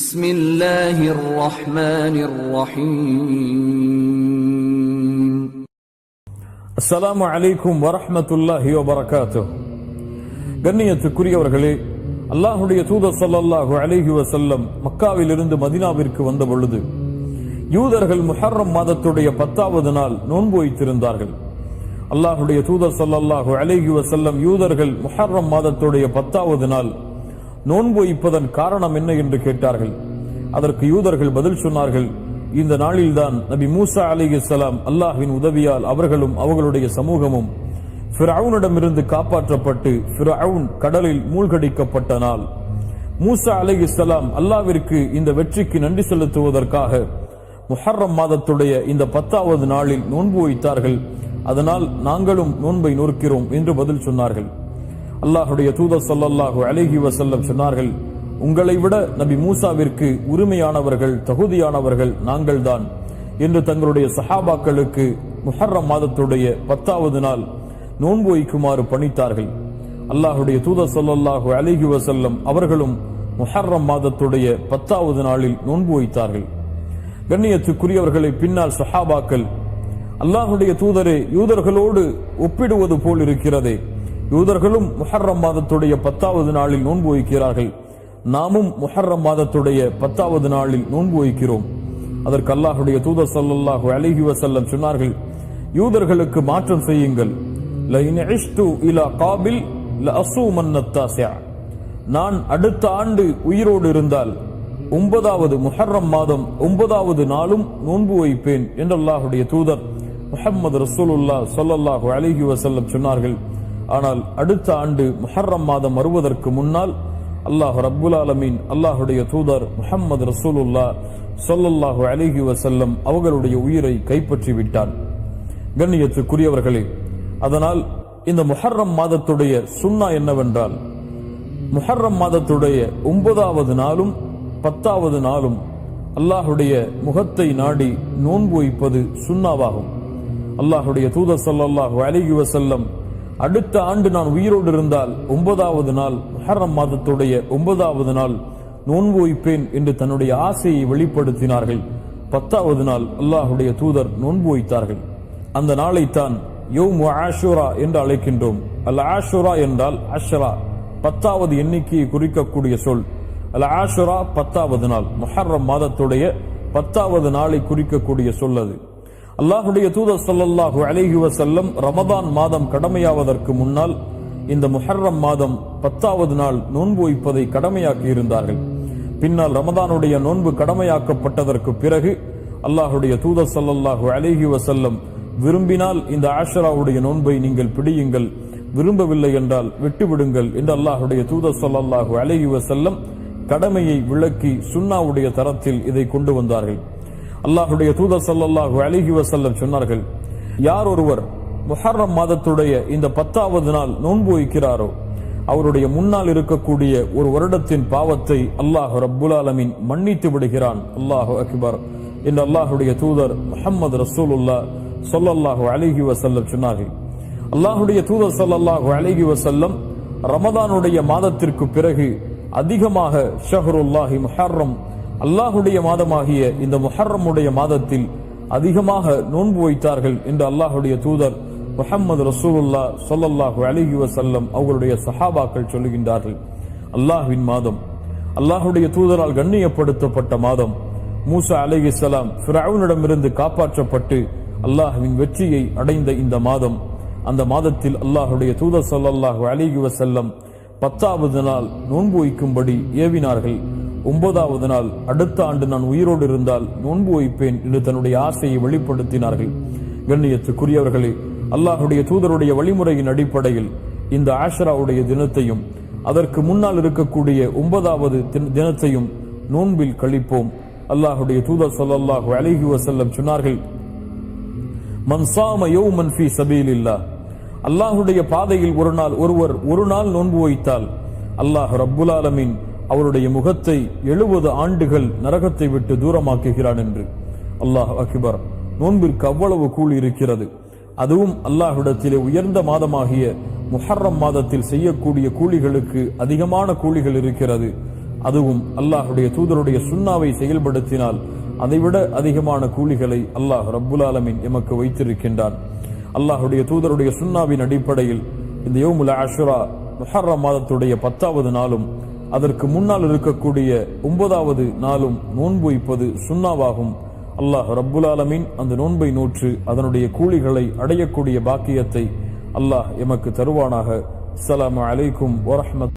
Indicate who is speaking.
Speaker 1: بسم الله الرحمن الرحيم
Speaker 2: السلام عليكم ورحمة الله وبركاته. கண்ணியத்துக்குரியவர்களே, அல்லாஹ்வுடைய தூதர் ஸல்லல்லாஹு அலைஹி வஸல்லம் மக்காவிலிருந்து மதீனாவிற்கு வந்த பொழுது யூதர்கள் முஹர்ரம் மாதத்துடைய 10வது நாள் நோன்பு வைத்திருந்தார்கள். அல்லாஹ்வுடைய தூதர் ஸல்லல்லாஹு அலைஹி வஸல்லம் யூதர்கள் முஹர்ரம் மாதத்துடைய 10வது நாள் நோன்பு வைப்பதன் காரணம் என்ன என்று கேட்டார்கள். அதற்கு யூதர்கள் பதில் சொன்னார்கள், இந்த நாளில்தான் நபி மூசா அலைஹிஸ்ஸலாம் அல்லாஹ்வின் உதவியால் அவர்களும் அவர்களுடைய சமூகமும் ஃபிரௌனிடமிருந்து காப்பாற்றப்பட்டு ஃபிரௌன் கடலில் மூழ்கடிக்கப்பட்ட நாள். மூசா அலைஹிஸ்ஸலாம் அல்லாஹ்விற்கு இந்த வெற்றிக்கு நன்றி செலுத்துவதற்காக முஹர்ரம் மாதத்துடைய இந்த 10வது நாளில் நோன்பு வைத்தார்கள். அதனால் நாங்களும் நோன்பை நோக்கிறோம் என்று பதில் சொன்னார்கள். அல்லாஹ்வுடைய தூதர் ஸல்லல்லாஹு அலைஹி வஸல்லம் சொன்னார்கள், உங்களை விட நபி மூசாவிற்கு உரிமையானவர்கள் தகுதியானவர்கள் நாங்கள்தான் என்று தங்களுடைய சஹாபாக்களுக்கு முஹர்ரம் மாதத்துடைய 10வது நாள் நோன்பு வைக்குமாறு பணித்தார்கள். அல்லாஹ்வுடைய தூதர் ஸல்லல்லாஹு அலைஹி வஸல்லம் அவர்களும் முஹர்ரம் மாதத்துடைய 10வது நாளில் நோன்பு வைத்தார்கள். கண்ணியத்துக்குரியவர்களை பின்னால் சஹாபாக்கள், அல்லாஹ்வுடைய தூதரே, யூதர்களோடு ஒப்பிடுவது போல் இருக்கிறதே, யூதர்களும் முஹர்ரம் மாதத்துடைய 10வது நாளில் நோன்பு வைக்கிறார்கள், நாமும் முஹர்ரம் மாதத்துடைய 10வது நாளில் நோன்பு வைக்கிறோம். அதற்கு அல்லாஹ்வுடைய தூதர் ஸல்லல்லாஹு அலைஹி வஸல்லம் சொன்னார்கள், யூதர்களுக்கு மாற்றம் செய்யுங்கள். லஇன் இஷ்து இலா காபில் லஅஸூமன்ன தாஸிஅ, நான் அடுத்த ஆண்டு உயிரோடு இருந்தால் 9வது முஹர்ரம் மாதம் 9வது நாளும் நோன்பு வைப்பேன் என்று அல்லாஹ்வுடைய தூதர் முஹம்மது ரசூலுல்லாஹ் ஸல்லல்லாஹு அலைஹி வஸல்லம் சொன்னார்கள். ஆனால் அடுத்த ஆண்டு முஹர்ரம் மாதம் வருவதற்கு முன்னால் அல்லாஹ் ரப்புல் ஆலமீன் அல்லாஹ்வுடைய தூதர் முஹம்மது ரசூலுல்லாஹ் ஸல்லல்லாஹு அலைஹி வஸல்லம் அவர்களுடைய உயிரை கைப்பற்றி விட்டான். கண்ணியத்துக்குரியவர்களே, அதனால் இந்த முஹர்ரம் மாதத்துடைய சுன்னா என்னவென்றால், முஹர்ரம் மாதத்துடைய 9வது நாளும் 10வது நாளும் அல்லாஹ்வுடைய முகத்தை நாடி நோன்பு வைப்பது சுன்னாவாகும். அல்லாஹ்வுடைய தூதர் ஸல்லல்லாஹு அலைஹி வஸல்லம் அடுத்த ஆண்டு நான் உயிரோடு இருந்தால் 9வது நாள் முஹர்ரம் மாதத்துடைய 9வது நாள் நோன்பு வைப்பேன் என்று தன்னுடைய ஆசையை வெளிப்படுத்தினார்கள். 10வது நாள் அல்லாஹ்வுடைய தூதர் நோன்பு வைத்தார்கள். அந்த நாளைத்தான் யௌமு ஆஷுரா என்று அழைக்கின்றோம். அல் ஆஷுரா என்றால் அஷ்ரா, 10வது எண்ணிக்கையை குறிக்கக்கூடிய சொல். அல் ஆஷுரா 10வது நாள், முஹர்ரம் மாதத்துடைய 10வது நாளை குறிக்கக்கூடிய சொல் அது. அல்லாஹ்வுடைய தூதர் ஸல்லல்லாஹு அலைஹி வஸல்லம் ரமதான் மாதம் கடமையாவதற்கு முன்னால் இந்த முஹர்ரம் மாதம் 10வது நாள் நோன்பு வைப்பதை கடமையாக்கி இருந்தார்கள். பின்னால் ரமதானுடைய நோன்பு கடமையாக்கப்பட்டதற்கு பிறகு அல்லாஹ்வுடைய தூதர் ஸல்லல்லாஹு அலைஹி வஸல்லம் விரும்பினால் இந்த ஆஷராவுடைய நோன்பை நீங்கள் பிடியுங்கள், விரும்பவில்லை என்றால் விட்டுவிடுங்கள் என்று அல்லாஹ்வுடைய தூதர் ஸல்லல்லாஹு அலைஹி வஸல்லம் கடமையை விளக்கி சுன்னாவுடைய தரத்தில் இதை கொண்டு வந்தார்கள். அல்லாஹ்வுடைய தூதர் ஸல்லல்லாஹு அலைஹி வஸல்லம் சொன்னார்கள், யார் ஒருவர் முஹர்ரம் மாதத்துடைய இந்த 10வது நாள் நோன்பு வைக்கிறாரோ அவருடைய முன்னால் இருக்கக்கூடிய ஒரு வருடத்தின் பாவத்தை அல்லாஹ் ரப்புல் ஆலமீன் மன்னித்து விடுகிறான். அல்லாஹு அக்பர் என்று அல்லாஹ்வுடைய தூதர் முஹம்மது ரசூலுல்லாஹ் ஸல்லல்லாஹு அலைஹி வஸல்லம் சொன்னார்கள். அல்லாஹ்வுடைய தூதர் ஸல்லல்லாஹு அலைஹி வஸல்லம் ரமதானுடைய மாதத்திற்கு பிறகு அதிகமாக ஷஹ்ருல்லாஹி முஹர்ரம், அல்லாஹ்வுடைய மாதமாகிய இந்த முஹர்ரமுடைய மாதத்தில் அதிகமாக நோன்பு வைத்தார்கள் என்று அல்லாஹ்வுடைய தூதர் முஹம்மது ரசூலுல்லாஹ் ஸல்லல்லாஹு அலைஹி வஸல்லம் அவர்களுடைய சஹாபாக்கள் சொல்லுகின்றார்கள். அல்லாஹ்வின் மாதம், அல்லாஹ்வுடைய தூதரால் கண்ணியப்படுத்தப்பட்ட மாதம், மூசா அலைஹிஸ்ஸலாம் ஃபிரௌனிடமிருந்து காப்பாற்றப்பட்டு அல்லாஹ்வின் வெற்றியை அடைந்த இந்த மாதம், அந்த மாதத்தில் அல்லாஹ்வுடைய தூதர் ஸல்லல்லாஹு அலைஹி வஸல்லம் 10வது நாள் நோன்பு வைக்கும்படி ஏவினார்கள். 9வது நாள் அடுத்த ஆண்டு நான் உயிரோடு இருந்தால் நோன்பு வைப்பேன் என்று தன்னுடைய ஆசையை வெளிப்படுத்தினார்கள். கண்ணியத்துக்குரியவர்களே, அல்லாஹ்வுடைய தூதருடைய வழிமுறையின் அடிப்படையில் இந்த ஆஷராவுடைய தினத்தையும் அதற்கு முன்னால் இருக்கக்கூடிய 9வது தினத்தையும் நோன்பில் கழிப்போம். அல்லாஹ்வுடைய தூதர் ஸல்லல்லாஹு அலைஹி வஸல்லம் சொன்னார்கள், மன் ஸாம யௌமன் ஃபீ ஸபீலில்லாஹ், அல்லாஹ்வுடைய பாதையில் ஒரு நாள் நோன்பு வைத்தால் அல்லாஹ் ரப்புல் ஆலமீன் அவருடைய முகத்தை 70 ஆண்டுகள் நரகத்தை விட்டு தூரமாக்குகிறான் என்று. அல்லாஹ் அக்பர். நோன்பிற்கு அவ்வளவு கூலி இருக்கிறது. அதுவும் அல்லாஹ்விடத்திலே உயர்ந்த மாதமாகிய முஹர்ரம் மாதத்தில் செய்யக்கூடிய கூலிகளுக்கு அதிகமான கூலிகள் இருக்கிறது. அதுவும் அல்லாஹுடைய தூதருடைய சுன்னாவை செயல்படுத்தினால் அதைவிட அதிகமான கூலிகளை அல்லாஹ் ரப்புல் ஆலமீன் எமக்கு வைத்திருக்கின்றான். அல்லாஹுடைய தூதருடைய சுன்னாவின் அடிப்படையில் இந்த யௌமுல் ஆஷுரா முஹர்ரம் மாதத்துடைய 10வது நாளும் அதற்கு முன்னால் இருக்கக்கூடிய 9வது நாளும் நோன்பு வைப்பது சுன்னாவாகும். அல்லாஹ் ரப்புல் ஆலமீன் அந்த நோன்பை நோற்று அதனுடைய கூலிகளை அடையக்கூடிய பாக்கியத்தை அல்லாஹ் எமக்கு தருவானாக. அஸ்ஸலாமு அலைக்கும் வரஹ்மத்துல்லாஹி